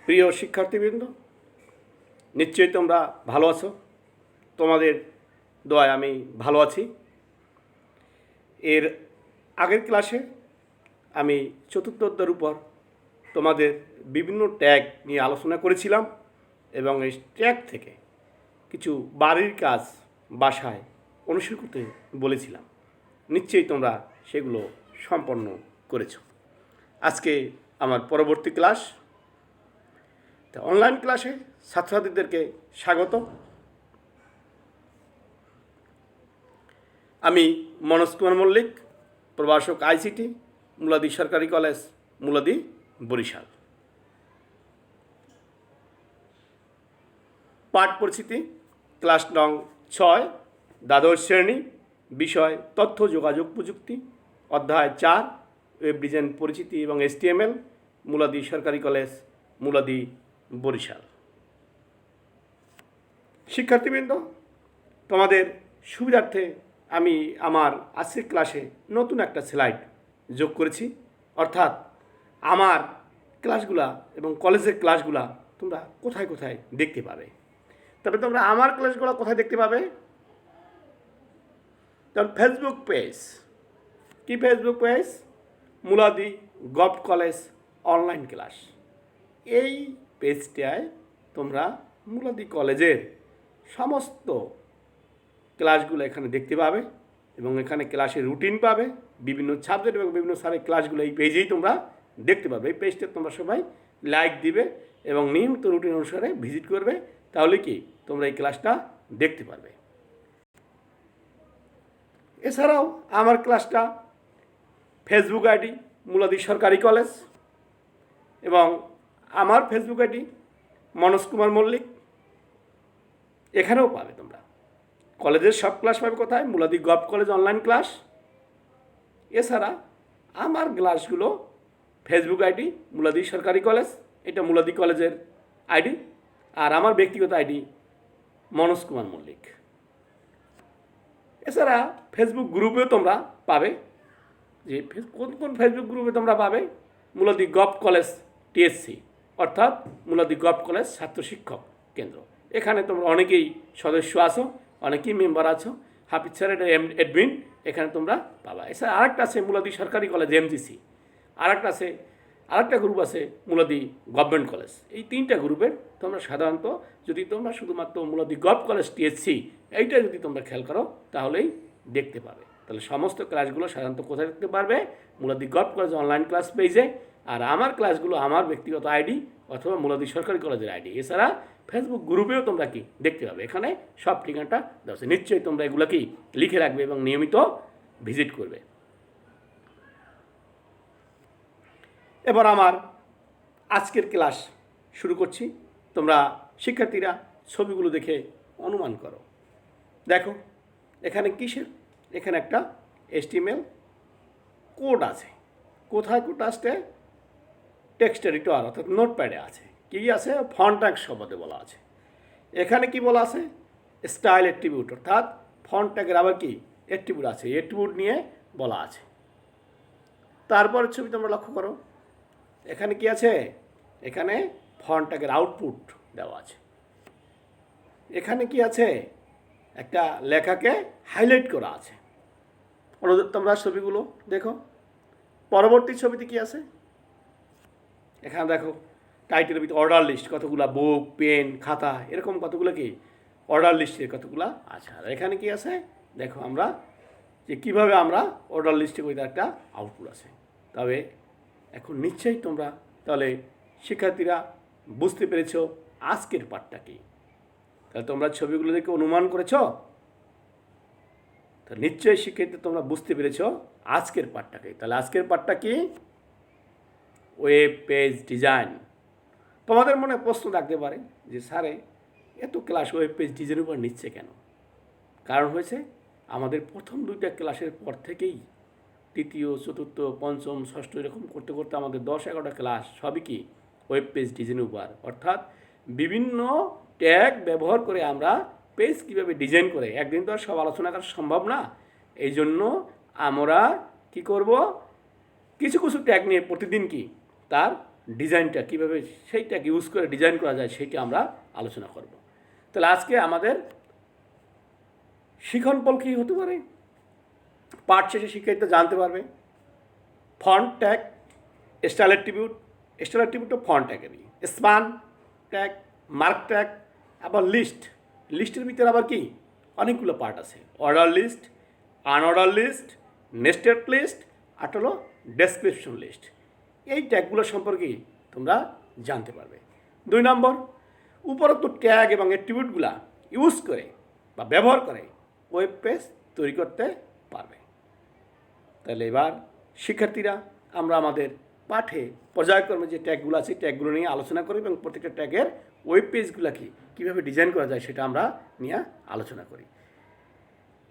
প্রিয় শিক্ষার্থীবৃন্দ, নিশ্চয়ই তোমরা ভালো আছো। তোমাদের দোয়ায় আমি ভালো আছি। এর আগের ক্লাসে আমি চতুর্থ অধ্যায়ের উপর তোমাদের বিভিন্ন ট্যাগ নিয়ে আলোচনা করেছিলাম এবং এই ট্যাগ থেকে কিছু বাড়ির কাজ বাসায় অনুসরণ করতে বলেছিলাম। নিশ্চয়ই তোমরা সেগুলো সম্পন্ন করেছো। আজকে আমার পরবর্তী ক্লাস। অনলাইন ক্লাসে ছাত্রছাত্রীদেরকে স্বাগত। আমি মনোজ কুমার মল্লিক, প্রভাষক আইসিটি, মুলাদি সরকারি কলেজ, মুলাদি, বরিশাল। পাঠ পরিচিতি, ক্লাস নং 6, দ্বাদশ শ্রেণী, বিষয় তথ্য যোগাযোগ প্রযুক্তি, অধ্যায় 4, ওয়েব ডিজাইন পরিচিতি এবং HTML, মুলাদি সরকারি কলেজ, মুলাদি, বরিশাল। শিক্ষার্থীবৃন্দ, তোমাদের সুবিধার্থে আমি আমার আজকের ক্লাসে নতুন একটা স্লাইড যোগ করেছি। অর্থাৎ আমার ক্লাসগুলা এবং কলেজের ক্লাসগুলা তোমরা কোথায় কোথায় দেখতে পাবে। তবে তোমরা আমার ক্লাসগুলো কোথায় দেখতে পাবে? যেমন ফেসবুক পেজ। কি Facebook page? মুলাদি gov college online class. এই পেজটায় তোমরা মুলাদি কলেজের সমস্ত ক্লাসগুলো এখানে দেখতে পাবে এবং এখানে ক্লাসের রুটিন পাবে। বিভিন্ন সাবজেক্ট এবং বিভিন্ন স্যারের ক্লাসগুলো এই পেজেই তোমরা দেখতে পাবে। এই পেজটা তোমরা সবাই লাইক দিবে এবং নিয়মিত রুটিন অনুসারে ভিজিট করবে, তাহলে কি তোমরা এই ক্লাসটা দেখতে পারবে। এছাড়াও আমার ক্লাসটা ফেসবুক আইডি মুলাদি সরকারি কলেজ এবং আমার ফেসবুক আইডি মনোজ কুমার মল্লিক, এখানেও পাবে তোমরা। কলেজের সব ক্লাস পাবে কোথায়? মুলাদি গভ কলেজ অনলাইন ক্লাস। এছাড়া আমার ক্লাসগুলো ফেসবুক আইডি মুলাদি সরকারি কলেজ, এটা মুলাদি কলেজের আইডি, আর আমার ব্যক্তিগত আইডি মনোজ কুমার মল্লিক। এছাড়া ফেসবুক গ্রুপেও তোমরা পাবে। যে কোন কোন ফেসবুক গ্রুপে তোমরা পাবে? মুলাদি গভ কলেজ TSC, অর্থাৎ মুলাদি গভ কলেজ ছাত্র শিক্ষক কেন্দ্র। এখানে তোমরা অনেকেই সদস্য আছো, অনেকেই মেম্বার আছো। হাফিজ স্যার এটা অ্যাডমিন, এখানে তোমরা পাবা। এছাড়া আরেকটা আছে মুলাদি সরকারি কলেজ MGC, আরেকটা গ্রুপ আছে মুলাদি গভর্নমেন্ট কলেজ। এই তিনটা গ্রুপের তোমরা সাধারণত যদি তোমরা শুধুমাত্র মুলাদি গভ কলেজ TSC এইটা যদি তোমরা খেয়াল করো তাহলেই দেখতে পাবে। তাহলে সমস্ত ক্লাসগুলো সাধারণত কোথায় দেখতে পারবে? মুলাদি গভ কলেজ অনলাইন ক্লাস পেজে। আর আমার ক্লাসগুলো আমার ব্যক্তিগত আইডি অথবা মুলাদি সরকারি কলেজের আইডি। এছাড়া ফেসবুক গ্রুপেও তোমরা কি দেখতে পাবে। এখানে সব ঠিকানাটা দেওয়া আছে। নিশ্চয়ই তোমরা এগুলো কি লিখে রাখবে এবং নিয়মিত ভিজিট করবে। এবার আমার আজকের ক্লাস শুরু করছি। তোমরা শিক্ষার্থীরা ছবিগুলো দেখে অনুমান করো। দেখো এখানে কিসের? এখানে একটা HTML কোড আছে। কোথায় কোড আসছে? টেক্সট এডিটর অর্থাৎ নোটপ্যাডে আছে। কী আছে? ফন্ট ট্যাগ শব্দে বলা আছে। এখানে কি বলা আছে? স্টাইল অ্যাট্রিবিউট, অর্থাৎ ফন্ট ট্যাগের আবার কি অ্যাট্রিবিউট আছে, অ্যাট্রিবিউট নিয়ে বলা আছে। তারপর ছবি তোমরা লক্ষ্য করো, এখানে কি আছে? এখানে ফন্ট ট্যাগের আউটপুট দেওয়া আছে। এখানে কি আছে? একটা লেখাকে হাইলাইট করা আছে। অনুরোধ তোমরা ছবিগুলো দেখো। পরবর্তী ছবিতে কি আছে? এখানে দেখো টাইটেলের ভিতরে অর্ডার লিস্ট, কতগুলা বুক, পেন, খাতা, এরকম কতগুলো কি অর্ডার লিস্টের কতগুলা আছে। আর এখানে কি আছে? দেখো আমরা যে কীভাবে আমরা অর্ডার লিস্টে করি, তার একটা আউটপুট আছে। তবে এখন নিশ্চয়ই তোমরা তাহলে শিক্ষার্থীরা বুঝতে পেরেছ আজকের পাঠটা কি। তাহলে তোমরা ছবিগুলো দেখে অনুমান করেছ। তো নিশ্চয়ই শিক্ষার্থী তোমরা বুঝতে পেরেছ আজকের পাঠটাকে। তাহলে আজকের পাঠটা কি? Web page design. তোমাদের মনে প্রশ্ন থাকতে পারে যে স্যারে এত ক্লাস ওয়েব পেজ ডিজাইনের উপর নিচ্ছে কেন? কারণ হয়েছে আমাদের প্রথম 2টা ক্লাসের পর থেকেই তৃতীয়, চতুর্থ, পঞ্চম, ষষ্ঠ এরকম করতে করতে আমাদের 10-11টা ক্লাস সবই কি ওয়েব পেজ ডিজাইনের উপর। অর্থাৎ বিভিন্ন ট্যাগ ব্যবহার করে আমরা পেজ কীভাবে ডিজাইন করে, একদিন তো আর সব আলোচনা করা সম্ভব না। এই জন্য আমরা কি করব? কিছু কিছু ট্যাগ নিয়ে প্রতিদিন কি তার ডিজাইনটা কীভাবে সেইটাকে ইউজ করে ডিজাইন করা যায় সেইটা আমরা আলোচনা করব। তাহলে আজকে আমাদের শিক্ষণফল কী হতে পারে, পাঠ শেষে শিক্ষার্থীরা জানতে পারবে ফন্ট ট্যাগ, স্টাইল অ্যাট্রিবিউটও ফন্ট ট্যাগেরই, স্পান ট্যাগ, মার্ক ট্যাগ, আবার লিস্টের ভিতরে আবার কি অনেকগুলো পার্ট আছে, order list, unorder list, nested list, আর হলো ডেসক্রিপশন লিস্ট। এই ট্যাগগুলো সম্পর্কে তোমরা জানতে পারবে। 2 নম্বর, উপরোক্ত ট্যাগ এবং অ্যাট্রিবিউটগুলা ইউজ করে বা ব্যবহার করে ওয়েব পেজ তৈরি করতে পারবে। তাহলে এবার শিক্ষার্থীরা আমরা আমাদের পাঠে পর্যায়ক্রমে যে ট্যাগগুলো আছে ট্যাগগুলো নিয়ে আলোচনা করি এবং প্রত্যেকটা ট্যাগের ওয়েব পেজগুলোকে কীভাবে ডিজাইন করা যায় সেটা আমরা নিয়ে আলোচনা করি।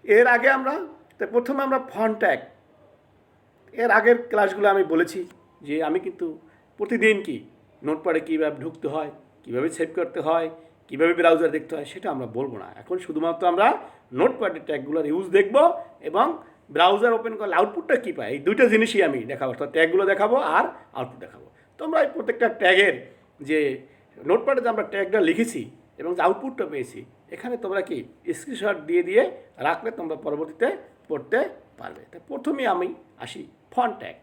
এর আগে প্রথমে আমরা ফন্ট ট্যাগ, এর আগের ক্লাসগুলো আমি বলেছি যে আমি কিন্তু প্রতিদিন কি নোটপ্যাডে কীভাবে ঢুকতে হয়, কীভাবে সেভ করতে হয়, কীভাবে ব্রাউজার দেখতে হয় সেটা আমরা বলবো না। এখন শুধুমাত্র আমরা নোটপ্যাডের ট্যাগগুলোর ইউজ দেখব এবং ব্রাউজার ওপেন করলে আউটপুটটা কী পায় এই দুইটা জিনিসই আমি দেখাবো, অর্থাৎ ট্যাগগুলো দেখাবো আর আউটপুট দেখাবো। তোমরা এই প্রত্যেকটা ট্যাগের যে নোটপ্যাডে যে আমরা ট্যাগটা লিখেছি এবং যে আউটপুটটা পেয়েছি এখানে তোমরা কি স্ক্রিনশট দিয়ে রাখলে তোমরা পরবর্তীতে পড়তে পারবে। তাই প্রথমে আমি আসি ফন্ট ট্যাগ।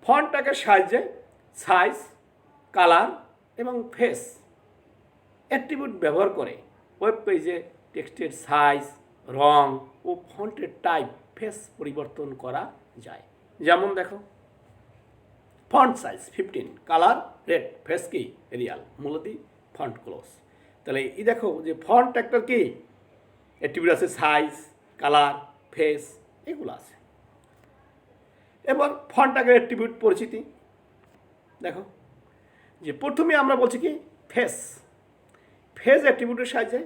ফন্ট ট্যাগের সাহায্যে সাইজ, কালার এবং ফেস অ্যাট্রিবিউট ব্যবহার করে ওয়েব পেজে টেক্সটের সাইজ, রং ও ফন্টের টাইপ, ফেস পরিবর্তন করা যায়। যেমন দেখো, font size 15, colour red, face কি এরিয়াল, মূলতি ফন্ট ক্লোজ। তাহলে এই দেখো যে ফন্ট ট্যাগটার কি অ্যাট্রিবিউট আছে, সাইজ, কালার, ফেস, এগুলো আছে। এবার ফন্ট ট্যাগের অ্যাট্রিবিউট পরিচিতি দেখো, যে প্রথমে আমরা বলছি কি ফেস অ্যাট্রিবিউটের সাহায্যে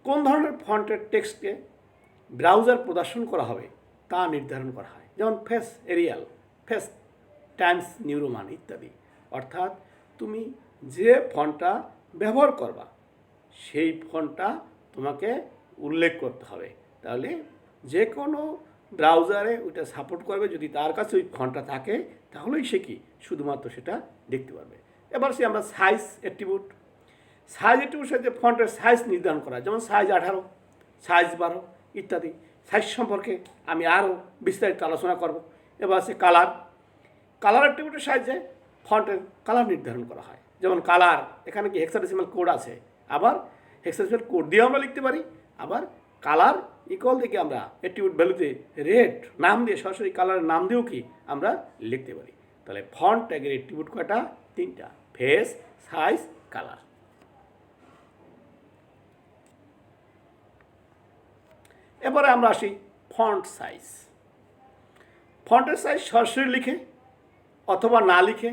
কোন ধরনের ফন্টের টেক্সটকে ব্রাউজার প্রদর্শন করা হবে তা নির্ধারণ করা হয়। যেমন face Arial, face Times New Roman ইত্যাদি। অর্থাৎ তুমি যে ফন্টটা ব্যবহার করবা সেই ফন্টটা তোমাকে উল্লেখ করতে হবে, তাহলে যে কোনো ব্রাউজারে ওইটা সাপোর্ট করবে। যদি তার কাছে ওই ফন্টটা থাকে তাহলেই সে কি শুধুমাত্র সেটা দেখতে পারবে। এবার আমরা সাইজ অ্যাট্রিবিউটের সাথে ফন্টের সাইজ নির্ধারণ করা, যেমন সাইজ 18, সাইজ 12 ইত্যাদি। সাইজ সম্পর্কে আমি আরও বিস্তারিত আলোচনা করব। এবার আছে কালার অ্যাট্রিবিউটের সাহায্যে ফন্টের কালার নির্ধারণ করা হয়। যেমন কালার, এখানে কি হেক্সাডেসিমাল কোড আছে, আবার হেক্সাডেসিমাল কোড দিয়ে আমরা লিখতে পারি, আবার কালার ইকুয়াল থেকে আমরা অ্যাট্রিবিউট ভ্যালুতে রেড নাম দিয়ে সরাসরি কালারের নাম দিয়েও কি আমরা লিখতে পারি। তাহলে ফন্ট ট্যাগের অ্যাট্রিবিউট কয়টা? 3টা, ফেস, সাইজ, কালার। এবারে আমরা আসি ফন্ট সাইজ। ফন্টের সাইজ সরাসরি লিখে অথবা না লিখে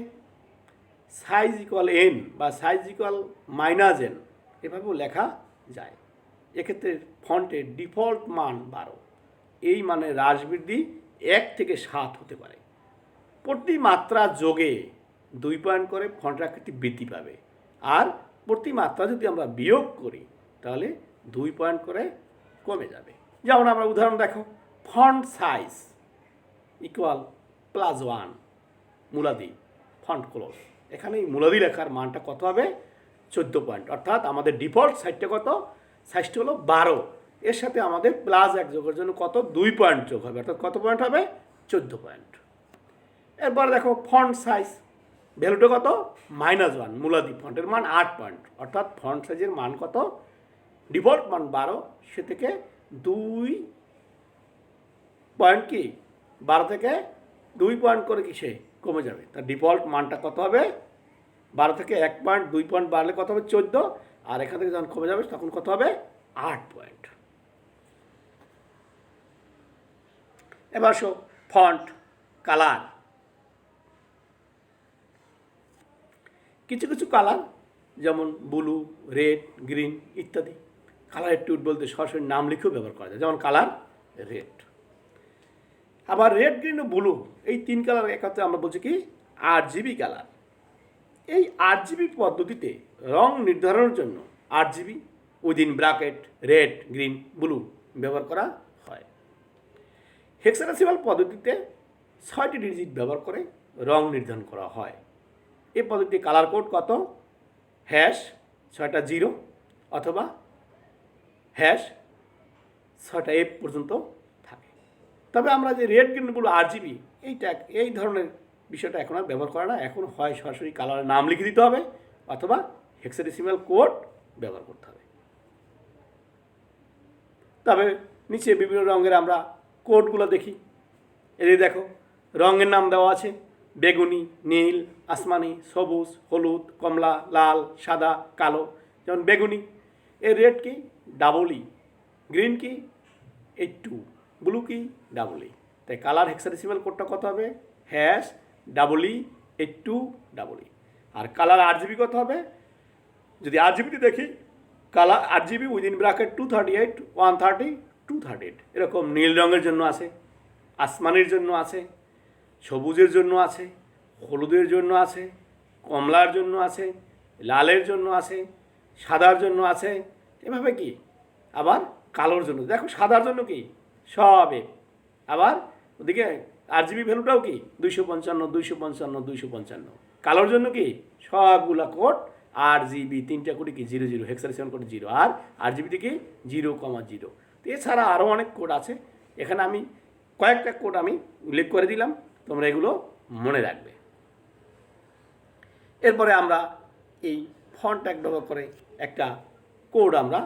সাইজ ইকুয়াল n বা সাইজ ইকুয়াল -n এভাবেও লেখা যায়। এক্ষেত্রে ফন্টের ডিফল্ট মান 12, এই মানে হ্রাস বৃদ্ধি 1 থেকে 7 হতে পারে। প্রতি মাত্রা যোগে 2 পয়েন্ট করে ফন্টের আকৃতি বৃদ্ধি পাবে, আর প্রতি মাত্রা যদি আমরা বিয়োগ করি তাহলে 2 পয়েন্ট করে কমে যাবে। যেমন আমরা উদাহরণ দেখো, ফন্ট সাইজ ইকুয়াল +1 মূলাদি ফন্ট ক্লোজ। এখানে এই মূলাদি লেখার মানটা কত হবে? 14 পয়েন্ট। অর্থাৎ আমাদের ডিফল্ট সাইজটা কত? সাইজটা হলো 12, এর সাথে আমাদের +1 যোগের জন্য কত? 2 পয়েন্ট যোগ হবে, অর্থাৎ কত পয়েন্ট হবে? 14 পয়েন্ট। এরপর দেখো ফন্ট সাইজ ভ্যালুটা কত? -1 মূলাদি ফন্টের মান 8 পয়েন্ট। অর্থাৎ ফন্ট সাইজের মান কত? ডিফল্ট মান 12, সে থেকে 2 পয়েন্ট কি 12 থেকে 2 পয়েন্ট করে কিসে কমে যাবে। তার ডিফল্ট মানটা কত হবে? 12 থেকে 1 পয়েন্ট 2 পয়েন্ট বাড়লে কত হবে? 14, আর এখান থেকে যখন কমে যাবে তখন কত হবে? 8 পয়েন্ট। এবার ফন্ট কালার। কিছু কিছু কালার যেমন ব্লু, রেড, গ্রিন ইত্যাদি কালার অ্যাট্রিবিউট বলতে সরাসরি নাম লিখেও ব্যবহার করা যায়। যেমন কালার রেড। আবার রেড, গ্রিন ও ব্লু এই 3 কালার একত্রে আমরা বলছি কি RGB কালার। এই RGB পদ্ধতিতে রং নির্ধারণের জন্য RGB within bracket red, green, blue ব্যবহার করা হয়। হেক্সাডেসিমাল পদ্ধতিতে 6টি ডিজিট ব্যবহার করে রং নির্ধারণ করা হয়। এই পদ্ধতি কালার কোড কত, হ্যাশ 6টা 0 অথবা হ্যাশ 6টা এফ পর্যন্ত থাকে। তবে আমরা যে রেড গ্রিন ব্লু RGB এই ধরনের বিষয়টা এখন আর ব্যবহার করে না। এখন হয় সরাসরি কালারের নাম লিখে দিতে হবে অথবা হেক্সাডেসিমাল কোড ব্যবহার করতে হবে। তবে নিচে বিভিন্ন রঙের আমরা কোডগুলো দেখি। এই দেখো রঙের নাম দেওয়া আছে বেগুনি, নীল, আসমানি, সবুজ, হলুদ, কমলা, লাল, সাদা, কালো। যেমন বেগুনি এর রেড কি ই, গ্রিন কি 82, ব্লু কি ই। তাই কালার হেক্সাডেসিমাল কোডটা কত হবে, হ্যাশ ই82 ই। আর কালার RGB কত হবে, যদি RGBতে দেখি কালার RGB উইদিন ব্র্যাকেট 238, 130, 238। এরকম নীল রঙের জন্য আছে, আসমানির জন্য আছে, সবুজের জন্য আছে, হলুদের জন্য আছে, কমলার জন্য আছে, লালের জন্য আছে, সাদার জন্য আছে। এভাবে কি আবার কালোর জন্য দেখো, সাদার জন্য কি সব এ। আবার ওদিকে RGB ভ্যালুটাও কি 255, 255, 255। কালোর জন্য কি সবগুলা কোড RGB 3টা কোড কি 00, হেক্সাডেসিমাল কোড 0, আর RGBতে কি 0,0। তো এছাড়া আরও অনেক কোড আছে। এখানে আমি কয়েকটা কোড আমি উল্লেখ করে দিলাম, তোমরা এগুলো মনে রাখবে। এরপরে আমরা এই ফন্ট ট্যাগ ব্যবহার করে একটা কোড আমরা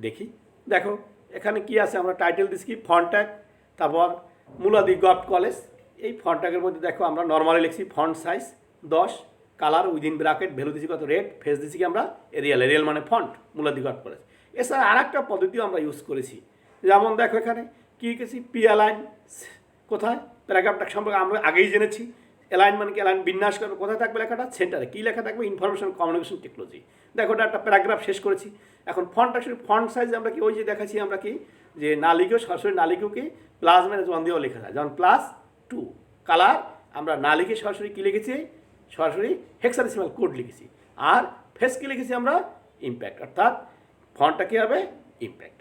দেখি। দেখো এখানে কি আছে, আমরা টাইটেল দিচ্ছি কি ফন্ট ট্যাগ, তারপর মুলাদি গভট কলেজ। এই ফন্ট ট্যাগের মধ্যে দেখো আমরা নর্মালি লিখছি font size 10, colour within bracket value দিচ্ছি কত রেড, ফেস দিচ্ছি কি আমরা এরিয়াল মানে ফন্ট মুলাদি গভট কলেজ। এছাড়া আর একটা পদ্ধতিও আমরা ইউজ করেছি, যেমন দেখো এখানে কী লিখেছি পি অ্যালাইন, কোথায় প্যারাগ্রাফটা সম্পর্কে আমরা আগেই জেনেছি। অ্যালাইন মানে কি, অ্যালাইন বিন্যাস করবে, কোথায় থাকবে লেখাটা, সেন্টারে। কী লেখা থাকবে, ইনফরমেশন কমিউনিকেশন টেকনোলজি। দেখো ওটা একটা প্যারাগ্রাফ শেষ করেছি। এখন ফন্ট আসলে ফন্ট সাইজ আমরা কি ওই যে দেখাচ্ছি আমরা কি যে না লিখেও সরাসরি না লিখেও কি +-1 দিয়েও লেখা যায়, যেমন +2। কালার আমরা না লিখে সরাসরি কী লিখেছি, সরাসরি হেক্সাডেসিমাল কোড লিখেছি। আর ফেস কী লিখেছি আমরা ইম্প্যাক্ট, অর্থাৎ ফন্টটা কী হবে ইম্প্যাক্ট।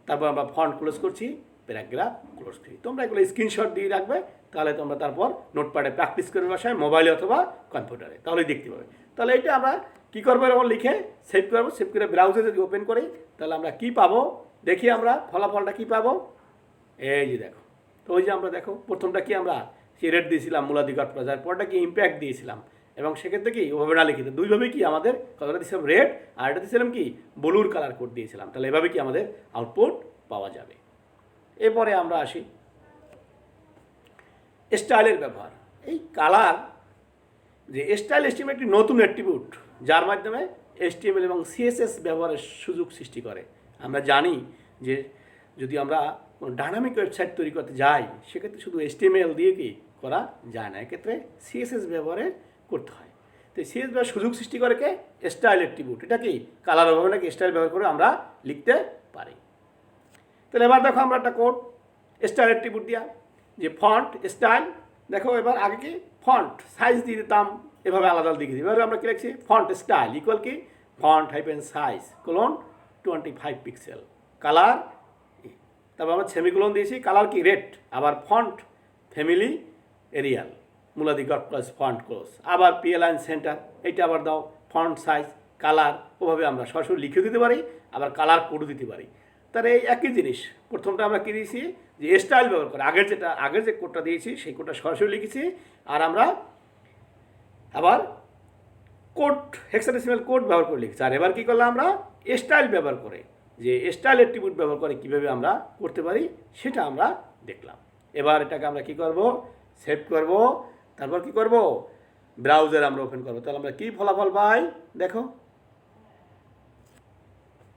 তারপর আমরা ফন্ট ক্লোজ করছি, প্যারাগ্রাফ ক্লোজ করি। তোমরা এগুলো স্ক্রিনশট দিয়ে রাখবে, তাহলে তোমরা তারপর নোটপ্যাডে প্র্যাকটিস করবে বাসায়, মোবাইলে অথবা কম্পিউটারে, তাহলেই দেখতে পাবে। তাহলে এটা আমরা কী করবো, এরকম লিখে সেভ করবো। সেভ করে ব্রাউজারে যদি ওপেন করি তাহলে আমরা কী পাবো, দেখি আমরা ফলাফলটা কী পাবো। এই যে দেখো, তো ওই যে আমরা দেখো প্রথমটা কি আমরা রেড দিয়েছিলাম মুলাদি গভট কলেজ, আর পরটা কি ইম্প্যাক্ট দিয়েছিলাম। এবং সেক্ষেত্রে কি ওভাবে না লিখিত দুইভাবে কি আমাদের কতটা দিয়েছিলাম রেড, আর এটা দিয়েছিলাম কি ব্লুর কালার কোড দিয়েছিলাম। তাহলে এভাবে কি আমাদের আউটপুট পাওয়া যাবে। এরপরে আমরা আসি স্টাইলের ব্যবহার। এই কালার যে স্টাইল HTML একটি নতুন অ্যাট্রিবিউট, যার মাধ্যমে HTML এবং CSS ব্যবহারের সুযোগ সৃষ্টি করে। আমরা জানি যে যদি আমরা কোনো ডাইনামিক ওয়েবসাইট তৈরি করতে যাই, সেক্ষেত্রে শুধু HTML দিয়ে কি করা যায় না, এক্ষেত্রে CSS ব্যবহারে করতে হয়। তো CSS ব্যবহার সুযোগ সৃষ্টি করে কে, স্টাইল অ্যাট্রিবিউট। এটা কি কালার ব্যবহার নাকি স্টাইল ব্যবহার করে আমরা লিখতে পারি। তাহলে এবার দেখো আমরা একটা কোড স্টাইল অ্যাট্রিবিউট দিয়া যে ফন্ট স্টাইল। দেখো এবার আগে কি ফন্ট সাইজ দিয়ে দিতাম, এভাবে আলাদা দিকে দিই। এবার আমরা কি লিখছি ফন্ট স্টাইল ইকুয়াল কি font hyphen size colon 25 pixel, colour. তারপর আমরা সেমিকোলন দিয়েছি, কালার কি রেড, আবার ফন্ট ফ্যামিলি এরিয়াল মুলাদি গভট কলেজ ফন্ট ক্লোজ, আবার পি অ্যালাইন সেন্টার। এইটা আবার দাও ফন্ট সাইজ কালার। ওভাবে আমরা সরাসরি লিখে দিতে পারি, আবার কালার কোডও দিতে পারি। তাহলে এই একই জিনিস, প্রথমটা আমরা কী দিয়েছি যে স্টাইল ব্যবহার করে, আগের যে কোডটা দিয়েছি সেই কোডটা সরাসরি লিখেছি। আর আমরা আবার কোড হেক্সাডেসিমাল কোড ব্যবহার করে লিখছি। আর এবার কী করলাম আমরা স্টাইল ব্যবহার করে, যে স্টাইল অ্যাট্রিবিউট ব্যবহার করে কীভাবে আমরা করতে পারি সেটা আমরা দেখলাম। এবার এটাকে আমরা কী করব, সেভ করব। তারপর কী করব, ব্রাউজার আমরা ওপেন করবো। তাহলে আমরা কী ফলাফল পাই দেখো,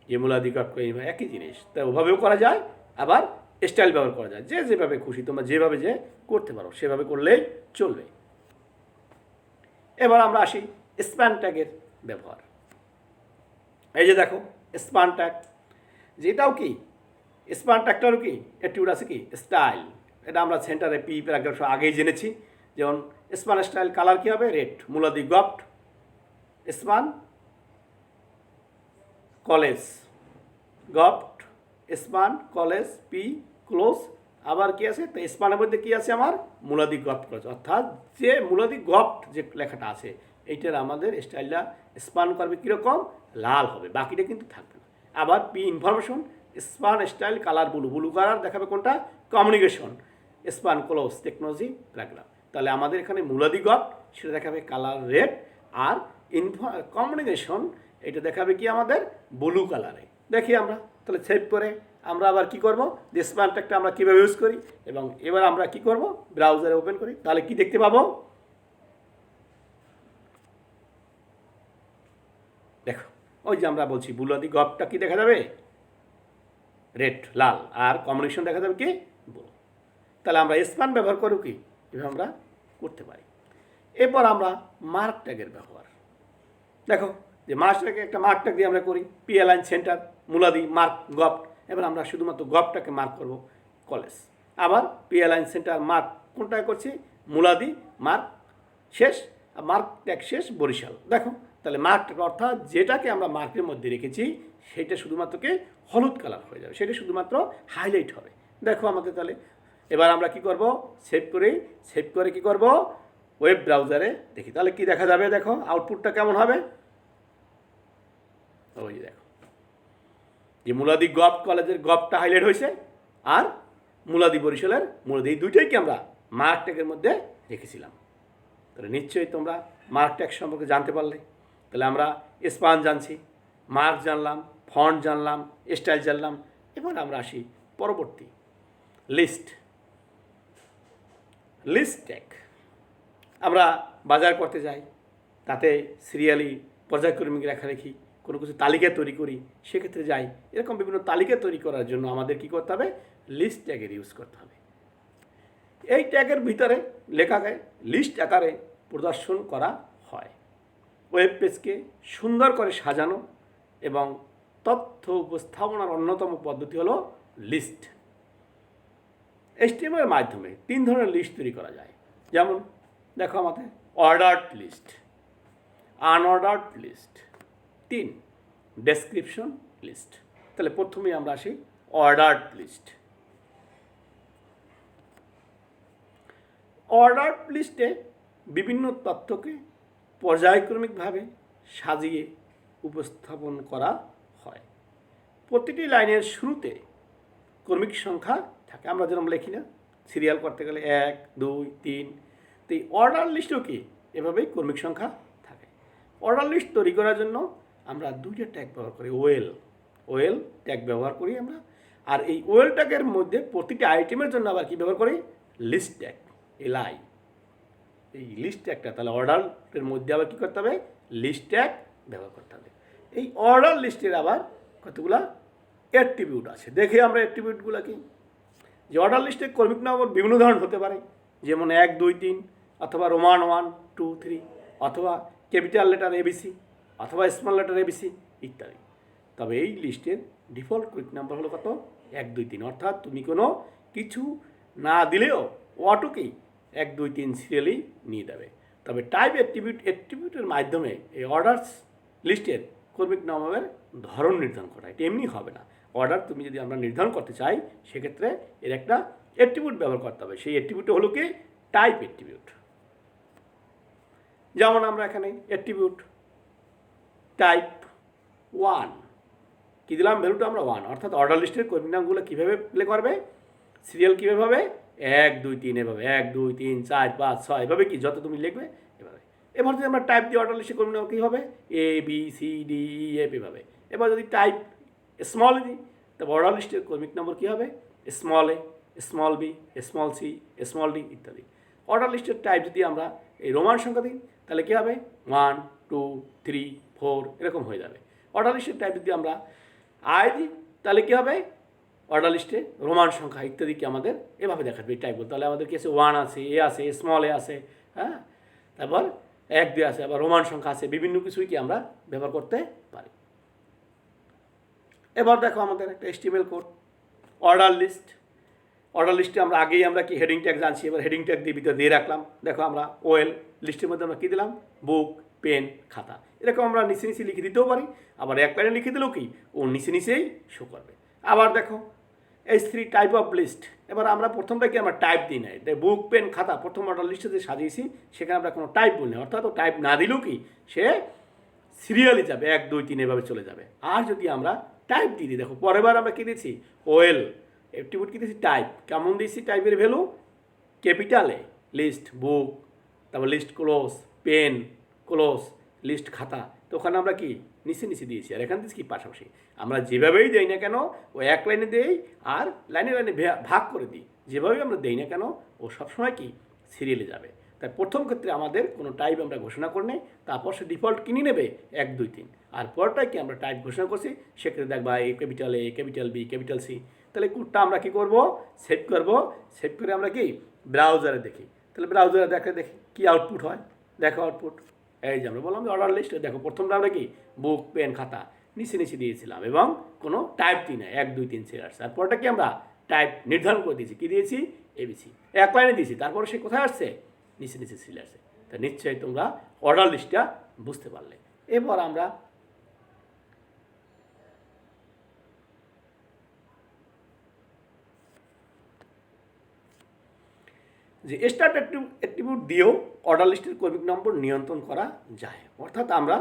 যে মুলাদি গভট কলেজ একই জিনিস। তাই ওভাবেও করা যায়, আবার স্টাইল ব্যবহার করা যায়। যে যেভাবে খুশি তোমরা যেভাবে যে করতে পারো সেভাবে করলেই চলবে। এবার আমরা আসি স্প্যান ট্যাগের ব্যবহার। এই যে দেখো স্প্যান ট্যাগ, যেটাও কি স্প্যান ট্যাগটারও কি অ্যাট্রিবিউট আছে কি স্টাইল। এটা আমরা সেন্টারে পি প্যারাগ্রাফ আগেই জেনেছি। যেমন স্প্যান স্টাইল কালার কী হবে red, মুলাদি govt span college govt span college P close. আবার কি আছে, তো স্প্যানের মধ্যে কী আছে আমার মুলাদি গভট কলেজ, অর্থাৎ যে মুলাদি গভট যে লেখাটা আছে এইটার আমাদের স্টাইলটা স্পান করবে কীরকম, লাল হবে, বাকিটা কিন্তু থাকবে না। আবার P information, span style colour blue, blue colour দেখাবে কোনটা, communication, span close technology paragraph. তাহলে আমাদের এখানে মূলাদি গপ সেটা দেখাবে কালার রেড, আর কমিউনিকেশন এটা দেখাবে কি আমাদের ব্লু কালারে। দেখি আমরা তাহলে সেভ করে আমরা আবার কি করব, যে স্পান ট্যাগটা আমরা কীভাবে ইউজ করি, এবং এবার আমরা কি করব, ব্রাউজারে ওপেন করি। তাহলে কি দেখতে পাবো, দেখো ওই যে আমরা বলছি বুলাদি গপটা কি দেখা যাবে, রেড লাল, আর কম্বিনেশন দেখা যাবে কি ব্লু। তাহলে আমরা স্পান ব্যবহার করব কি, এভাবে আমরা করতে পারি। এরপর আমরা মার্ক ট্যাগের ব্যবহার, দেখো যে মার্ক ট্যাগে একটা মার্ক ট্যাগ দিয়ে আমরা করি, পি অ্যালাইন সেন্টার মুলাদি মার্ক গপ। এবার আমরা শুধুমাত্র গপটাকে মার্ক করব কলেজ। আবার পি অ্যালাইন সেন্টার মার্ক কোনটায় করছি, মুলাদি মার্ক শেষ, মার্ক ট্যাগ শেষ বরিশাল। দেখো তাহলে মার্ক ট্যাগ অর্থাৎ যেটাকে আমরা মার্কের মধ্যে রেখেছি সেটা শুধুমাত্র কি হলুদ কালার হয়ে যাবে, সেটা শুধুমাত্র হাইলাইট হবে। দেখো আমাদের তাহলে এবার আমরা কি করব, সেভ করে কি করব, ওয়েব ব্রাউজারে দেখি তাহলে কি দেখা যাবে। দেখো আউটপুটটা কেমন হবে, ওই যে দেখো যে মুলাদি গপ কলেজের গপটা হাইলাইট হয়েছে, আর মুলাদি বরিশালের মুলাদি, এই দুইটাইকে আমরা মার্ক ট্যাগের মধ্যে রেখেছিলাম। তাহলে নিশ্চয়ই তোমরা মার্ক ট্যাগ সম্পর্কে জানতে পারলে। তাহলে আমরা স্পান জানছি, মার্ক জানলাম, ফন্ট জানলাম, স্টাইল জানলাম। এবার আমরা আসি পরবর্তী লিস্ট ট্যাগ। আমরা বাজার করতে যাই, তাতে সিরিয়ালি পর্যায়ক্রমিক রেখারেখি কোনো কিছু তালিকা তৈরি করি, সেক্ষেত্রে যাই, এরকম বিভিন্ন তালিকা তৈরি করার জন্য আমাদের কী করতে হবে, লিস্ট ট্যাগের ইউজ করতে হবে। এই ট্যাগের ভিতরে লেখাকে লিস্ট আকারে প্রদর্শন করা হয়। ওয়েব পেজকে সুন্দর করে সাজানো এবং তথ্য উপস্থাপনার অন্যতম পদ্ধতি হলো লিস্ট। HTML এর মাধ্যমে 3 ধরনের লিস্ট তৈরি করা যায়। যেমন দেখো আমাদের ordered list, unordered list, 3 description list. তাহলে প্রথমেই আমরা আসি অর্ডার্ড লিস্ট। অর্ডার্ড লিস্টে বিভিন্ন তথ্যকে পর্যায়ক্রমিকভাবে সাজিয়ে উপস্থাপন করা হয়। প্রতিটি লাইনের শুরুতে ক্রমিক সংখ্যা থাকে, আমরা যেরকম লিখি না সিরিয়াল করতে গেলে 1 2 3। তো এই অর্ডার লিস্টও কি এভাবেই ক্রমিক সংখ্যা থাকে। অর্ডার লিস্ট তৈরি করার জন্য আমরা 2টা ট্যাগ ব্যবহার করি, ওয়েল ট্যাগ ব্যবহার করি আমরা। আর এই ওয়েল ট্যাগের মধ্যে প্রতিটি আইটেমের জন্য আবার কি ব্যবহার করি, লিস্ট ট্যাগ, LI। এই লিস্ট ট্যাগটা তাহলে অর্ডারের মধ্যে আবার কী করতে হবে, লিস্ট ট্যাগ ব্যবহার করতে হবে। এই অর্ডার লিস্টের আবার কতগুলা অ্যাট্রিবিউট আছে, দেখে আমরা অ্যাট্রিবিউটগুলো কি, যে অর্ডার লিস্টে ক্রমিক নম্বর বিভিন্ন ধরনের হতে পারে, যেমন 1 2 3, অথবা রোমান 1 2 3, অথবা ক্যাপিটাল লেটার ABC, অথবা স্মল লেটার ABC ইত্যাদি। তবে এই লিস্টের ডিফল্ট ক্রমিক নাম্বার হলো কত, 1 2 3। অর্থাৎ তুমি কোনো কিছু না দিলেও অটোকেই 1 2 3 সিরিয়ালি নিয়ে দেবে। তবে টাইপ অ্যাট্রিবিউটের মাধ্যমে এই অর্ডার্স লিস্টের ক্রমিক নাম্বারের ধরন নির্ধারণ করা, এটা এমনি হবে না। অর্ডার তুমি যদি আমরা নির্ধারণ করতে চাই সেক্ষেত্রে এর একটা অ্যাট্রিবিউট ব্যবহার করতে হবে। সেই অ্যাট্রিবিউটটা হলো কি, টাইপ অ্যাট্রিবিউট। যেমন আমরা এখানে অ্যাট্রিবিউট টাইপ 1 কী দিলাম, ভ্যালুটা আমরা 1। অর্থাৎ অর্ডার লিস্টের ক্রমিক নামগুলো কীভাবে প্লে করবে, সিরিয়াল কীভাবে হবে, 1 2 3 এভাবে, 1 2 3 4 5 6 এভাবে কি যত তুমি লিখবে এভাবে। এবার যদি আমরা টাইপ দিয়ে অর্ডার লিস্টে ক্রমিক নাম কী হবে, ABCDEF এভাবে। এবার যদি টাইপ স্মল দিই তবে অর্ডার লিস্টের ক্রমিক নম্বর কী হবে, small A, small B, small C, small D ইত্যাদি। অর্ডার লিস্টের টাইপ যদি আমরা এই রোমান সংখ্যা দিই তাহলে কী হবে, 1 2 3 4 এরকম হয়ে যাবে। অর্ডার লিস্টের টাইপ যদি আমরা আই দিই তাহলে কী হবে, অর্ডার লিস্টে রোমান সংখ্যা ইত্যাদিকে আমাদের এভাবে দেখাবে এই টাইপগুলো। তাহলে আমাদের কি আছে, 1 আছে, A আছে, স্মল A আছে, হ্যাঁ, তারপর 1 2 আছে, আবার রোমান সংখ্যা আছে, বিভিন্ন কিছুই কি আমরা ব্যবহার করতে পারি। এবার দেখো আমাদের একটা HTML কোড, অর্ডার লিস্টে আমরা আগেই আমরা কি হেডিং ট্যাগ জানছি, এবার হেডিং ট্যাগ দিয়ে ভিতরে দিয়ে রাখলাম। দেখো আমরা ওয়েল লিস্টের মধ্যে আমরা কী দিলাম, বুক, পেন, খাতা, এরকম আমরা নিচে নিচে লিখে দিতেও পারি। আবার এক লাইনে লিখে দিলেও কি ও নিচে নিচেই শো করবে। আবার দেখো H3 টাইপ অফ লিস্ট। এবার আমরা প্রথমটা কি আমরা টাইপ দিই নাই, তাই বুক পেন খাতা প্রথম অর্ডার লিস্টে যে সাজিয়েছি সেখানে আমরা কোনো টাইপ বলি না, অর্থাৎ ও টাইপ না দিলেও কি সে সিরিয়ালি যাবে, 1 2 3 এভাবে চলে যাবে। আর যদি আমরা টাইপ দিয়ে দিই, দেখো পরের বার আমরা কী দিয়েছি ওয়েল অ্যাট্রিবিউট কী দিয়েছি টাইপ, কেমন দিয়েছি টাইপের ভ্যালু ক্যাপিটালে লিস্ট বুক, তারপর list close pen close list খাতা, তো ওখানে আমরা কি নিচে নিচে দিয়েছি, আর এখান থেকে কি পাশাপাশি আমরা যেভাবেই দেই না কেন ও এক লাইনে দেই আর লাইনে লাইনে ভাগ করে দিই, যেভাবেই আমরা দেই না কেন ও সবসময় কি সিরিয়ালে যাবে। তাই প্রথম ক্ষেত্রে আমাদের কোনো টাইপ আমরা ঘোষণা করে নেই, তারপর সে ডিফল্ট কিনে নেবে 1 2 3, আর পরটাই কি আমরা টাইপ ঘোষণা করছি সেক্ষেত্রে দেখবা এ ক্যাপিটাল বি ক্যাপিটাল সি। তাহলে কোডটা আমরা কী করব সেভ করব, সেভ করে আমরা কি ব্রাউজারে দেখি, তাহলে ব্রাউজারে দেখি কী আউটপুট হয়। দেখো আউটপুট এই যে আমরা বললাম যে অর্ডার লিস্ট, দেখো প্রথমটা আমরা কি বুক পেন খাতা নিচে নিচে দিয়েছিলাম এবং কোনো টাইপ দিই না 1 2 3 4 আসছে, আর পরটা কি আমরা টাইপ নির্ধারণ করে দিয়েছি, কী দিয়েছি এবিসি, এক লাইনে দিয়েছি, তারপরে সে কোথায় আসছে নিচে নিচে চলে আসছে। তা নিশ্চয়ই তোমরা অর্ডার লিস্টটা বুঝতে পারলে। এরপর আমরা যে স্টার্ট অ্যাট্রিবিউট দিয়েও অর্ডার লিস্টের ক্রমিক নম্বর নিয়ন্ত্রণ করা যায়, অর্থাৎ আমরা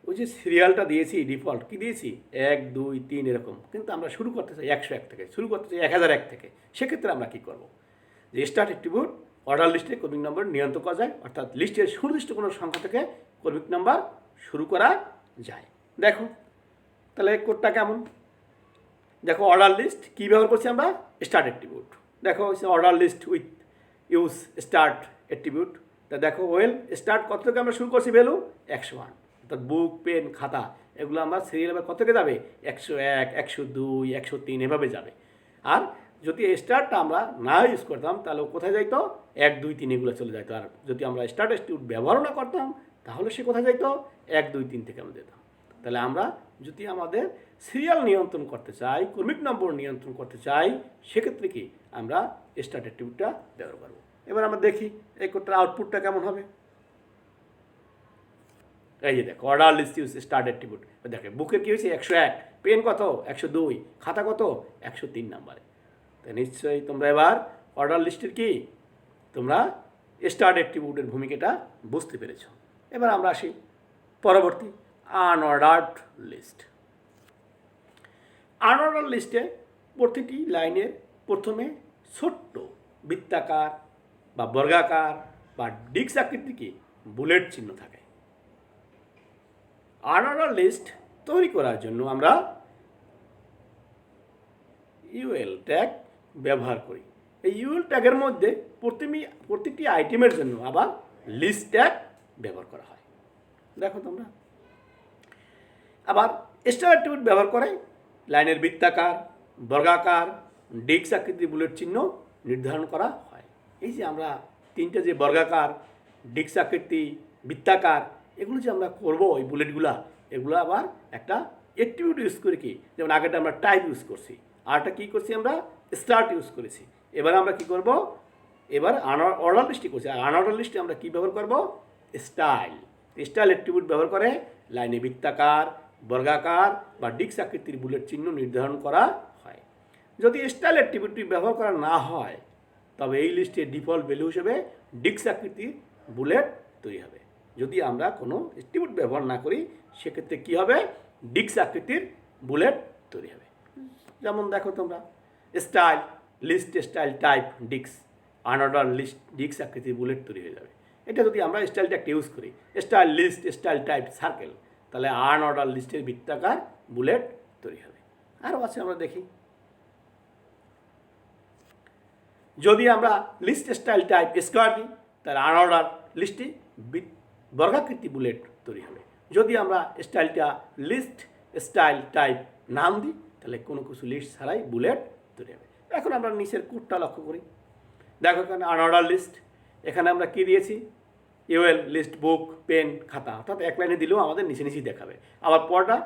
ওই যে সিরিয়ালটা দিয়েছি ডিফল্ট কী দিয়েছি 1 2 3 এরকম, কিন্তু আমরা শুরু করতে চাই 101 থেকে, শুরু করতে চাই 1001 থেকে, সেক্ষেত্রে আমরা কী করব যে স্টার্ট অ্যাট্রিবিউট অর্ডার লিস্টে ক্রমিক নম্বর নিয়ন্ত্রণ করা যায়, অর্থাৎ লিস্টের সুনির্দিষ্ট কোনো সংখ্যা থেকে ক্রমিক নাম্বার শুরু করা যায়। দেখো তাহলে কোডটা কেমন, দেখো অর্ডার লিস্ট কী ব্যবহার করছি আমরা স্টার্ট অ্যাট্রিবিউট, দেখো order list with use start attribute. তা দেখো ওয়েল স্টার্ট কত থেকে আমরা শুরু করছি ভ্যালু 101, অর্থাৎ বুক পেন খাতা এগুলো আমরা সিরিয়াল কত থেকে যাবে 101 102 103 এভাবে যাবে। আর যদি স্টার্টটা আমরা না ইউজ করতাম তাহলে কোথায় যাইতো 1 2 3 এগুলো চলে যাইতো, আর যদি আমরা স্টার্ট অ্যাট্রিবিউট ব্যবহার না করতাম তাহলে সে কোথায় যাইতো 1 2 3 থেকে আমরা যেতাম। তাহলে আমরা যদি আমাদের সিরিয়াল নিয়ন্ত্রণ করতে চাই ক্রমিক নম্বর নিয়ন্ত্রণ করতে চাই সেক্ষেত্রে কি আমরা স্টার্ট অ্যাট্রিবিউটটা ব্যবহার করব। এবার আমরা দেখি এই কোডটার আউটপুটটা কেমন হবে। এই যে দেখো order list use start attribute, দেখে বুকের কী হয়েছে 101, পেন কত 102, খাতা কত 103 নাম্বারে। তাই নিশ্চয়ই তোমরা এবার অর্ডার লিস্টের কি তোমরা স্টার্ট অ্যাট্রিবিউটের ভূমিকাটা বুঝতে পেরেছ। এবার আমরা আসি পরবর্তী আনঅর্ডার্ড লিস্ট। আনঅর্ডার লিস্টে প্রতিটি লাইনের প্রথমে ছোট্ট বৃত্তাকার বা বর্গাকার বা ডিস্ক আকৃতির কি বুলেট চিহ্ন থাকে। আনঅর্ডার লিস্ট তৈরি করার জন্য আমরা ইউএল ট্যাগ ব্যবহার করি। এই ইউএল ট্যাগের মধ্যে প্রতিটি আইটেমের জন্য আবার লিস্ট ট্যাগ ব্যবহার করা হয়। দেখো তোমরা আবার স্টার অ্যাট্রিবিউট ব্যবহার করে লাইনের বৃত্তাকার বর্গাকার ডিস্ক আকৃতির বুলেট চিহ্ন নির্ধারণ করা হয়। এই যে আমরা তিনটা যে বর্গাকার ডিস্ক আকৃতি বৃত্তাকার এগুলো যে আমরা করবো এই বুলেটগুলা, এগুলো আবার একটা অ্যাট্রিবিউট ইউজ করে কি, যেমন আগেটা আমরা টাইপ ইউজ করছি, আরটা কী করছি আমরা স্টার্ট ইউজ করেছি। এবার আমরা কি করব, এবার অর্ডার লিস্টে করছি, আর আনঅর্ডার লিস্টে আমরা কী ব্যবহার করব স্টাইল অ্যাট্রিবিউট ব্যবহার করে লাইনে বৃত্তাকার বর্গাকার বা ডিস্ক আকৃতির বুলেট চিহ্ন নির্ধারণ করা হয়। যদি স্টাইল অ্যাট্রিবিউটটি ব্যবহার করা না হয় তবে এই লিস্টের ডিফল্ট ভ্যালু হিসেবে ডিস্ক আকৃতির বুলেট তৈরি হবে। যদি আমরা কোনো অ্যাট্রিবিউট ব্যবহার না করি সেক্ষেত্রে কী হবে ডিস্ক আকৃতির বুলেট তৈরি হবে। যেমন দেখো তোমরা style list style type disc unorder list disc আকৃতির বুলেট তৈরি হয়ে যাবে। এটা যদি আমরা স্টাইলটা একটা ইউজ করি style list style type circle, তাহলে আনঅর্ডার লিস্টের বৃত্তাকার বুলেট তৈরি হবে। আরও আছে আমরা দেখি, যদি আমরা লিস্ট স্টাইল টাইপ স্কোয়ার দিই তাহলে আনঅর্ডার লিস্টে বর্গাকৃতি বুলেট তৈরি হবে। যদি আমরা স্টাইলটা লিস্ট স্টাইল টাইপ নাম দিই তাহলে কোনো কিছু লিস্ট ছাড়াই বুলেট তৈরি হবে। এখন আমরা নিচের কোডটা লক্ষ্য করি, দেখো এখানে আনঅর্ডার লিস্ট, এখানে আমরা কী দিয়েছি ইউএল লিস্ট বুক পেন খাতা, অর্থাৎ এক লাইনে দিলেও আমাদের নিচে নিচেই দেখাবে। আবার পরটা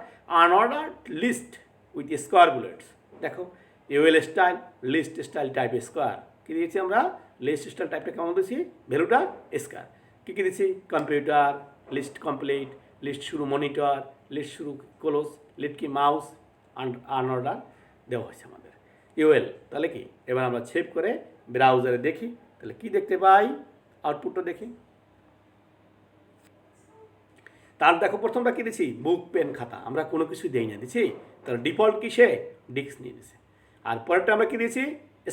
unorder list with square bullets, দেখো UL style list style type square, কী দিয়েছি আমরা লিস্ট স্টাইল টাইপটা কেমন দিয়েছি ভ্যালুটা স্কোয়ার। কী কী দিয়েছি কম্পিউটার লিস্ট কমপ্লিট লিস্ট শুরু মনিটর লিস্ট শুরু ক্লোজ লিস্ট কি মাউস আনঅর্ডার দেওয়া হয়েছে আমাদের। ইউএল। তাহলে কি এবার আমরা সেভ করে ব্রাউজারে দেখি, তাহলে কি দেখতে পাই, আউটপুটটা দেখি। তার দেখো প্রথমটা কি দিচ্ছি, বুক পেন খাতা, আমরা কোনো কিছু দেই না দিচ্ছি, তাহলে ডিফল্ট কি সে ডিস্ক নিয়ে নিছে। আর পরেরটা আমরা কি দিয়েছি,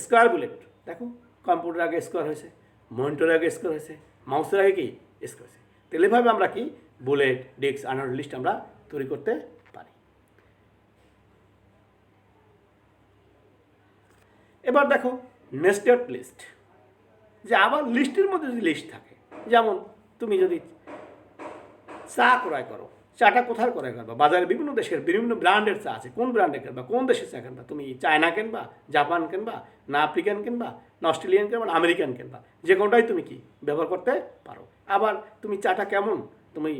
স্কোয়ার বুলেট, দেখো কম্পিউটার আগে স্কোয়ার হয়েছে, মনিটরের আগে স্কোয়ার হয়েছে, মাউসের আগে কি স্কোয়ার হয়েছে। তাহলে এভাবে আমরা কি বুলেট, ডিস্ক, আনঅর্ডার লিস্ট আমরা তৈরি করতে পারি। এবার দেখো নেস্টেড লিস্ট, যে আবার লিস্টের মধ্যে যদি লিস্ট থাকে, যেমন তুমি যদি চা ক্রয় করো, চাটা কোথায় ক্রয় করবা, বাজারে বিভিন্ন দেশের বিভিন্ন ব্র্যান্ডের চা আছে, কোন ব্র্যান্ডে কিনবা, কোন দেশের চা কিনবা, তুমি চায়না কিনবা, জাপান কিনবা, না আফ্রিকান কিনবা, না অস্ট্রেলিয়ান কিনবা, না আমেরিকান কিনবা, যে কোনোটাই তুমি কি ব্যবহার করতে পারো। আবার তুমি চাটা কেমন, তুমি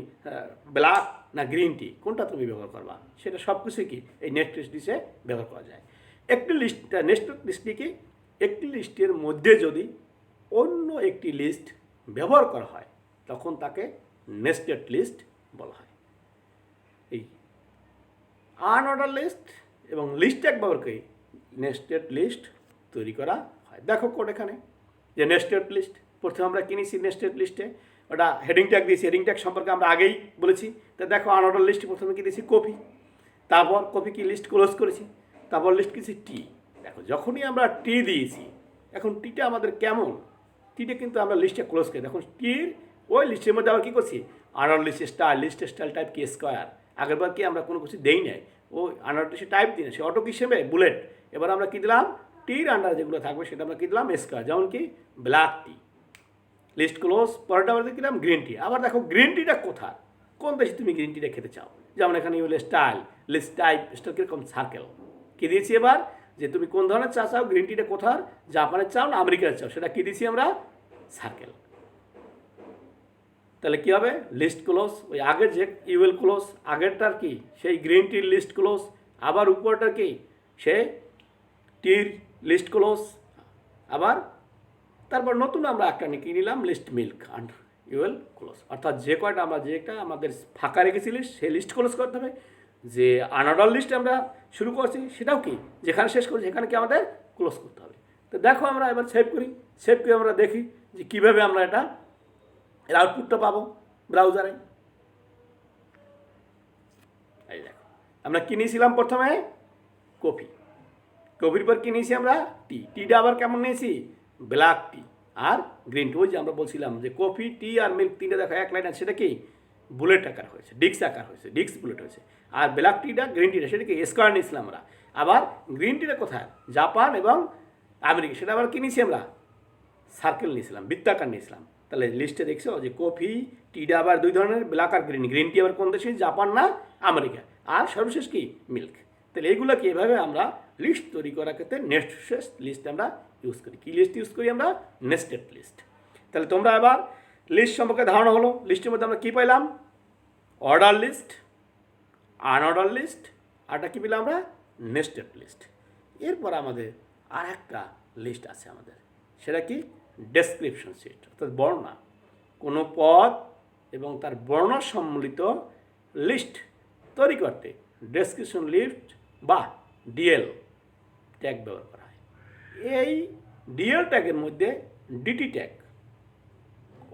ব্ল্যাক না গ্রিন টি, কোনটা তুমি ব্যবহার করবা, সেটা সব কিছুই কি এই নেস্টেড লিস্টে ব্যবহার করা যায়। একটি লিস্ট, নেস্টেড লিস্টটি কি, একটি লিস্টের মধ্যে যদি অন্য একটি লিস্ট ব্যবহার করা হয় তখন তাকে নেস্টেড লিস্ট বলা হয়। এই আনঅর্ডার লিস্ট এবং লিস্ট এক ব্যবহার করে নেস্টেড লিস্ট তৈরি করা হয়। দেখো কোড এখানে যে নেস্টেড লিস্ট, প্রথমে আমরা কিনেছি নেস্টেড লিস্টে, ওটা হেডিং ট্যাগ দিয়েছি, হেডিং ট্যাগ সম্পর্কে আমরা আগেই বলেছি। তো দেখো আনঅর্ডার লিস্ট প্রথমে কি দিয়েছি কপি, তারপর কপি কি লিস্ট ক্লোজ করেছি, তারপর লিস্ট কিছু টি। দেখো যখনই আমরা টি দিয়েছি, এখন টিটা আমাদের কেমন, টিটা কিন্তু আমরা লিস্টে ক্লোজ করি, দেখুন টির ওই লিস্টের মধ্যে আবার কী করছি, আনঅর্ডার লিস্ট স্টাইল টাইপ কি স্কোয়ার, আগেরবার কি আমরা কোনো কিছু দেই নাই, ওই আনঅর্ডার লিস্টে টাইপ দিই না, সে অটো হিসেবে বুলেট। এবার আমরা কী দিলাম, টির আন্ডার যেগুলো থাকবে সেটা আমরা কী দিলাম স্কোয়ার, যেমন কি ব্ল্যাক টি, লিস্ট ক্লোজ। পরেরটা আমরা দিলাম গ্রিন টি। আবার দেখো গ্রিন টিটা কোথায়, কোন দেশে তুমি গ্রিন টিটা খেতে চাও, যেমন এখানে ইউল স্টাইল, লিস্ট টাইপ স্টাইল কীরকম সার্কেল কী দিয়েছি এবার, যে তুমি কোন ধরনের চা চাও, গ্রিন টিটা কোথার, জাপানের চাও না আমেরিকার চাও, সেটা কী দিয়েছি আমরা সার্কেল। তাহলে কী হবে, লিস্ট ক্লোজ, ওই আগের যে ইউএল ক্লোজ আগেরটার কি সেই গ্রিন টির লিস্ট ক্লোজ, আবার উপরটার কি সে টির লিস্ট ক্লোজ, আবার তারপর নতুন আমরা একটা নিয়ে নিলাম list milk and UL close. অর্থাৎ যে কয়টা আমরা যেটা আমাদের ফাঁকা রেখেছি লিস্ট, সেই লিস্ট ক্লোজ করতে হবে। যে আনঅর্ডার লিস্ট আমরা শুরু করছি সেটাও কি যেখানে শেষ করছি সেখানে কি আমাদের ক্লোজ করতে হবে। তো দেখো আমরা এবার সেভ করি, সেভ করে আমরা দেখি যে কীভাবে আমরা এটা এর আউটপুটটা পাবো ব্রাউজারে। এই দেখো আমরা কিনেছিলাম প্রথমে কফি, কফির পর কিনেছি আমরা টি, টিটা আবার কেমন নিয়েছি ব্ল্যাক টি আর গ্রিন টি। ওই যে আমরা বলছিলাম যে কফি, টি আর মিল্ক তিনটে দেখো এক লাইন আছে, সেটা কি বুলেট আকার হয়েছে, ডিস্ক আকার হয়েছে, ডিস্ক বুলেট হয়েছে। আর ব্ল্যাক টিটা গ্রিন টিটা সেটা কি স্কোয়ার নিয়েছিলাম আমরা। আবার গ্রিন টিটা কোথায়, জাপান এবং আমেরিকা, সেটা আবার কিনেছি আমরা সার্কেল নিয়েছিলাম, বৃত্তাকার নিয়েছিলাম। তাহলে লিস্টে দেখছো যে কফি, টিটা আবার দুই ধরনের, ব্ল্যাক আর গ্রিন। গ্রিন টি আবার কোন দেশে, জাপান না আমেরিকা। আর সর্বশেষ কি মিল্ক। তাহলে এইগুলো কি এভাবে আমরা লিস্ট তৈরি করার ক্ষেত্রে নেস্টেড লিস্ট আমরা ইউজ করি। কী লিস্ট ইউজ করি আমরা, নেস্টেড লিস্ট। তাহলে তোমরা এবার লিস্ট সম্পর্কে ধারণা হলো। লিস্টের মধ্যে আমরা কী পাইলাম, অর্ডার লিস্ট, আনঅর্ডার লিস্ট, আরটা কী পেলাম আমরা নেস্টেড লিস্ট। এরপর আমাদের আর একটা লিস্ট আছে আমাদের, সেটা কি ডেসক্রিপশন শিট, অর্থাৎ বর্ণনা। কোনো পদ এবং তার বর্ণনা সম্মিলিত লিস্ট তৈরি করতে ডেসক্রিপশন লিস্ট বা ডিএল ট্যাগ ব্যবহার করা হয়। এই ডিএল ট্যাগের মধ্যে ডিটি ট্যাগ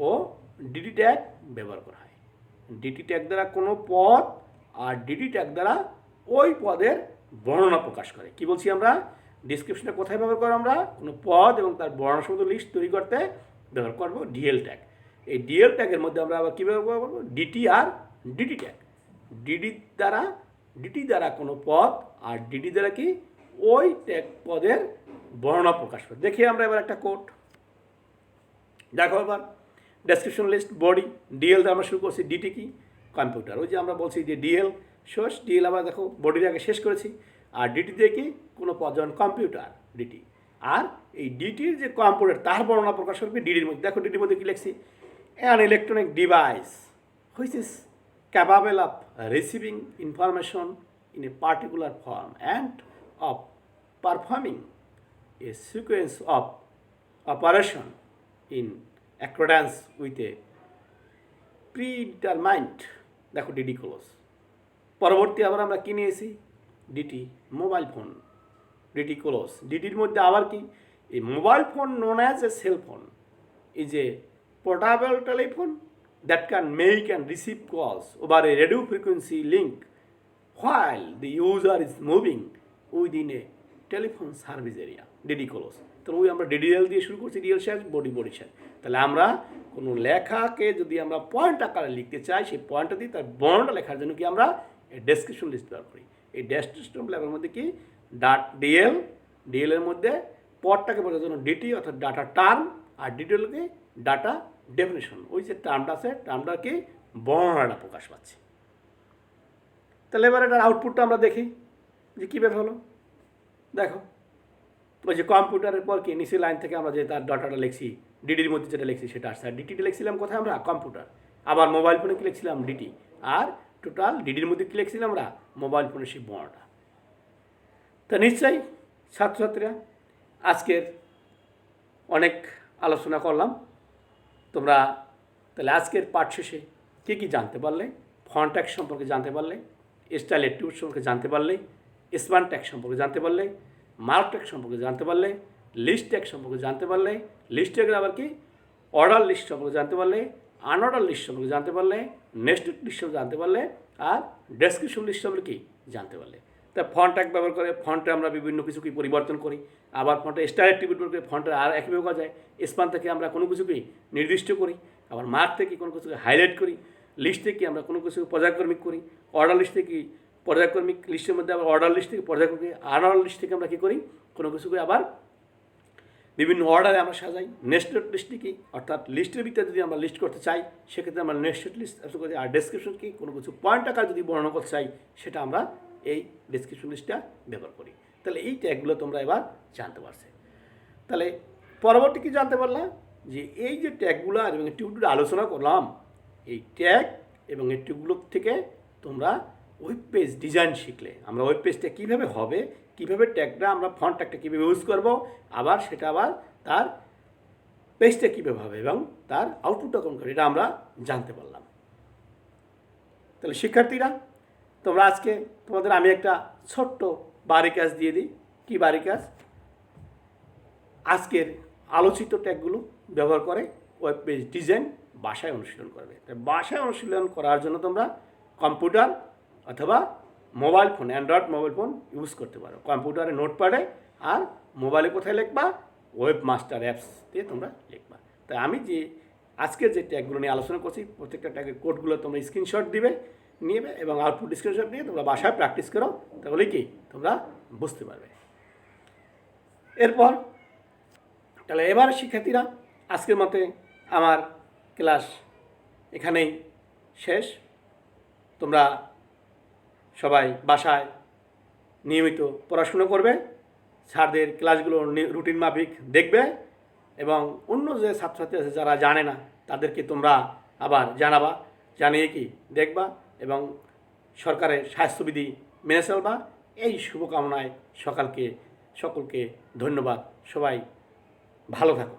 ও ডিটি ট্যাগ ব্যবহার করা হয়। ডিটি ট্যাগ দ্বারা কোনো পদ আর ডিটি ট্যাগ দ্বারা ওই পদের বর্ণনা প্রকাশ করে। কি বলছি আমরা, ডিসক্রিপশনটা কোথায় ব্যবহার করবো আমরা, কোনো পদ এবং তার বর্ণনাসম্মত লিস্ট তৈরি করতে ব্যবহার করবো ডিএল ট্যাগ। এই ডিএল ট্যাগের মধ্যে আমরা আবার কী ব্যবহার করবো, ডিটি আর ডিটি ট্যাগ। ডিটি দ্বারা কোনো পদ আর ডিটি দ্বারা কি ওই ট্যাগ পদের বর্ণনা প্রকাশ করে। দেখি আমরা এবার একটা কোড দেখো। এবার ডেসক্রিপশন লিস্ট বডি, ডিএল দিয়ে আমরা শুরু করছি, ডিটি কি কম্পিউটার, ওই যে আমরা বলছি যে ডিএল শেষ, ডিএল আবার দেখো বডির আগে শেষ করেছি। আর ডিটি দিয়ে কি কোনো পদ, যেমন কম্পিউটার ডিটি। আর এই ডিটির যে কম্পিউটার তার বর্ণনা প্রকাশ করবে ডিটির মধ্যে। দেখো ডিটির মধ্যে কী লিখছি, an electronic device which is capable of receiving information in a particular form and of performing a sequence of operation in accordance with a predetermined, দেখো ডিডি ক্লোজ। পরবর্তী আবার আমরা কি নিয়েছি, DT mobile phone, DT close. ডিটির মধ্যে আবার কি, এই mobile phone known as a cell phone is a portable telephone that can make and receive calls over a radio frequency link while the user is moving within a telephone service area. DD close. তাহলে ওই আমরা DDL দিয়ে শুরু করছি, DL শেষ, body body শেষ। তাহলে আমরা কোনো লেখাকে যদি আমরা পয়েন্ট আকারে লিখতে চাই, সেই পয়েন্টটা দিয়ে তার বর্ণটা লেখার জন্য কি আমরা ডেসক্রিপশন লিস্ট ব্যবহার করি। এই ডেসক্রিপশন লেখার মধ্যে কি ডিএল, ডিএলের মধ্যে পদটাকে বোঝার জন্য ডিটি অর্থাৎ ডাটা টার্ম, আর ডিটেলকে ডাটা ডেফিনেশন। ওই যে টার্মটা আছে, টার্মটা কি বর্ণনাটা প্রকাশ পাচ্ছে। তাহলে এবার এটার আউটপুটটা আমরা দেখি যে কীভাবে হলো। দেখো, ওই যে কম্পিউটারের পর কি নিচে লাইন থেকে আমরা যে তার ডাটাটা লিখছি, ডিডির মধ্যে যেটা লিখছি সেটা আসছে। আর ডিটিটা লিখছিলাম কোথায় আমরা, কম্পিউটার। আবার মোবাইল ফোনে কি লিখছিলাম, ডিটি। আর টোটাল ডিডির মধ্যে কী লিখছিলাম আমরা, মোবাইল ফোনের সেই বর্ণটা। তা নিশ্চয়ই ছাত্রছাত্রীরা আজকের অনেক আলোচনা করলাম। তোমরা তাহলে আজকের পাঠ শেষে কী কী জানতে পারলে, ফন্ট ট্যাগ সম্পর্কে জানতে পারলে, স্টাইল অ্যাট্রিবিউট সম্পর্কে জানতে পারলে, স্প্যান ট্যাগ সম্পর্কে জানতে পারলে, মার্ক ট্যাগ সম্পর্কে জানতে পারলে, লিস্ট ট্যাগ সম্পর্কে জানতে পারলে, লিস্ট ট্যাগের আবার কি অর্ডার লিস্ট সম্পর্কে জানতে পারলে, আনঅর্ডার লিস্ট সম্পর্কে জানতে পারলে, নেস্টেড লিস্ট সম্পর্কে জানতে পারলে, আর ডেসক্রিপশন লিস্ট সম্পর্কে কি জানতে পারলে। তা ফন্ট ট্যাগ ব্যবহার করে ফন্টে আমরা বিভিন্ন কিছু কি পরিবর্তন করি, আবার ফন্টে স্টাইল অ্যাট্রিবিউট ব্যবহার করে ফন্টের আর একইভাবে করা যায়। স্প্যান থেকে আমরা কোনো কিছুকে নির্দিষ্ট করি, আবার মার্ক থেকে কোনো কিছুকে হাইলাইট করি, লিস্ট থেকে আমরা কোনো কিছু পর্যায়ক্রমিক করি, অর্ডার লিস্ট থেকে পর্যায়ক্রমিক লিস্টের মধ্যে আবার অর্ডার লিস্ট থেকে পর্যায়ক্রমিক, আনঅর্ডার লিস্ট থেকে আমরা কী করি, কোনো কিছুকে আবার বিভিন্ন অর্ডারে আমরা সাজাই। নেস্টেড লিস্ট কি, অর্থাৎ লিস্টের ভিতরে যদি আমরা লিস্ট করতে চাই সেক্ষেত্রে আমরা নেস্টেড লিস্ট করি। আর ডেসক্রিপশন কি, কোনো কিছু পয়েন্ট আকার যদি বর্ণনা করতে চাই সেটা আমরা এই ডেসক্রিপশন লিস্টটা ব্যবহার করি। তাহলে এই ট্যাগগুলো তোমরা এবার জানতে পারছে। তাহলে পরবর্তী কি জানতে পারলাম, যে এই যে ট্যাগগুলো এবং ট্যাগগুলো আলোচনা করলাম, এই ট্যাগ এবং এই ট্যাগগুলোর থেকে তোমরা ওয়েব পেজ ডিজাইন শিখলে, আমরা ওয়েব পেজটা কীভাবে হবে, কীভাবে ট্যাগটা আমরা ফন্ট ট্যাগটা কীভাবে ইউজ করবো, আবার সেটা আবার তার পেজটা কীভাবে হবে এবং তার আউটপুটটা কোন করে, এটা আমরা জানতে পারলাম। তাহলে শিক্ষার্থীরা তোমরা আজকে তোমাদের আমি একটা ছোট্ট বাড়ি কাজ দিয়ে দিই। কী বাড়ি কাজ, আজকের আলোচিত ট্যাগগুলো ব্যবহার করে ওয়েব পেজ ডিজাইন বাসায় অনুশীলন করবে। তাই বাসায় অনুশীলন করার জন্য তোমরা কম্পিউটার অথবা mobile phone, Android mobile phone use করতে পারো। কম্পিউটারে নোটপ্যাডে, আর মোবাইলে কোথায় লিখবা, ওয়েব মাস্টার অ্যাপস দিয়ে তোমরা লিখবা। তাই আমি যে আজকের যে ট্যাগগুলো নিয়ে আলোচনা করছি, প্রত্যেকটা ট্যাগের কোডগুলো তোমরা স্ক্রিনশট দিবে, নিবে এবং আউটপুট স্ক্রিনশট নিয়ে তোমরা বাসায় প্র্যাকটিস করো, তাহলে কি তোমরা বুঝতে পারবে। এরপর তাহলে এবার শিক্ষার্থীরা আজকের মতে আমার ক্লাস এখানেই শেষ। তোমরা সবাই বাসায় নিয়মিত পড়াশুনো করবে, স্যারদের ক্লাসগুলো রুটিন মাফিক দেখবে, এবং অন্য যে ছাত্রছাত্রী আছে যারা জানে না তাদেরকে তোমরা আবার জানাবা, জানিয়ে কি দেখবা এবং সরকারের স্বাস্থ্যবিধি মেনে চলবা। এই শুভকামনায় সকলকে ধন্যবাদ। সবাই ভালো থাকো।